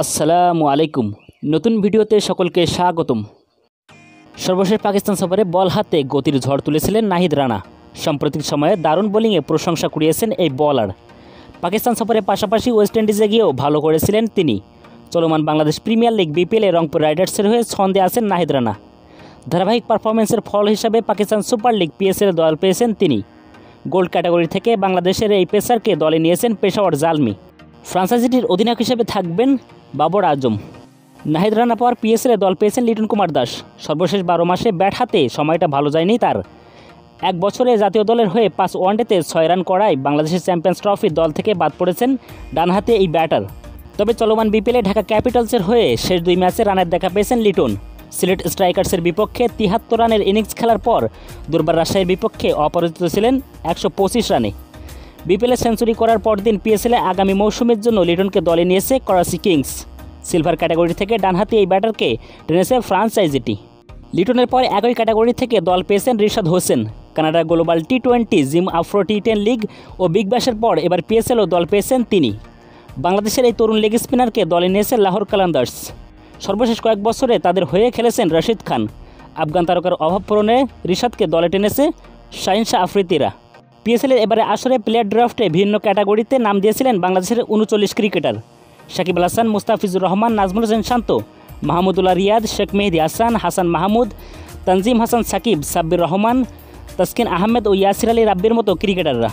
আসসালামু আলাইকুম। নতুন ভিডিওতে সকলকে স্বাগতম। সর্বশেষ পাকিস্তান সফরে বল হাতে গতির ঝড় তুলেছিলেন নাহিদ রানা। সাম্প্রতিক সময়ে দারুণ বোলিংয়ে প্রশংসা কুড়িয়েছেন এই বলার। পাকিস্তান সফরের পাশাপাশি ওয়েস্ট ইন্ডিজে গিয়েও ভালো করেছিলেন তিনি। চলমান বাংলাদেশ প্রিমিয়ার লিগ বিপিএলে রংপুর রাইডার্সের হয়ে ছন্দে আছেন নাহিদ রানা। ধারাবাহিক পারফরমেন্সের ফল হিসাবে পাকিস্তান সুপার লিগ পিএসএল দল পেয়েছেন তিনি। গোল্ড ক্যাটাগরি থেকে বাংলাদেশের এই পেসারকে দলে নিয়েছেন পেশাওয়ার জালমি। ফ্রাঞ্চাইজিটির অধিনায়ক হিসেবে থাকবেন বাবর আজম। নাহিদ রানা পাওয়ার পিএসএলে দল পেয়েছেন লিটন কুমার দাস। সর্বশেষ 12 মাসে ব্যাট হাতে সময়টা ভালো যায়নি তার। এক বছরে জাতীয় দলের হয়ে 5 ওয়ানডেতে 6 রান করায় বাংলাদেশের চ্যাম্পিয়ন্স ট্রফির দল থেকে বাদ পড়েছেন ডানহাতে এই ব্যাটার। তবে চলমান বিপিএলে ঢাকা ক্যাপিটালসের হয়ে শেষ 2 ম্যাচে রানের দেখা পেয়েছেন লিটন। সিলেট স্ট্রাইকার্সের বিপক্ষে 73 রানের ইনিংস খেলার পর দুর্বার রাজশাহীর বিপক্ষে অপরাজিত ছিলেন 125 রানে। বিপিএলে সেঞ্চুরি করার পরদিন পিএসএলে আগামী মৌসুমের জন্য লিটনকে দলে নিয়েছে করাচি কিংস। সিলভার ক্যাটাগরি থেকে ডানহাতি এই ব্যাটারকে টেনেছে ফ্রাঞ্চাইজিটি। লিটনের পর একই ক্যাটাগরি থেকে দল পেয়েছেন রিশাদ হোসেন। কানাডার গ্লোবাল টি20, জিম আফ্রো টি10 লিগ ও বিগ ব্যাশের পর এবার পিএসএলও দল পেয়েছেন তিনি। বাংলাদেশের এই তরুণ লেগ স্পিনারকে দলে নিয়েছে লাহোর কালান্দার্স। সর্বশেষ কয়েক বছরে তাদের হয়ে খেলেছেন রশিদ খান। আফগান তারকার অভাব পূরণে রিশাদকে দলে টেনেছে শাহিন শাহ আফ্রিদিরা। পিএসএলের এবারে আসরে প্লেয়ার ড্রাফটে ভিন্ন ক্যাটাগরিতে নাম দিয়েছিলেন বাংলাদেশের 39 ক্রিকেটার। সাকিব আল হাসান, মুস্তাফিজুর রহমান, নাজমুল হোসেন শান্ত, মাহমুদুল্লাহ রিয়াদ, শেখ মেহেদি হাসান, হাসান মাহমুদ, তানজিম হাসান সাকিব, সাব্বির রহমান, তাসকিন আহমেদ ও ইয়াসির আলী রাব্বির মতো ক্রিকেটাররা।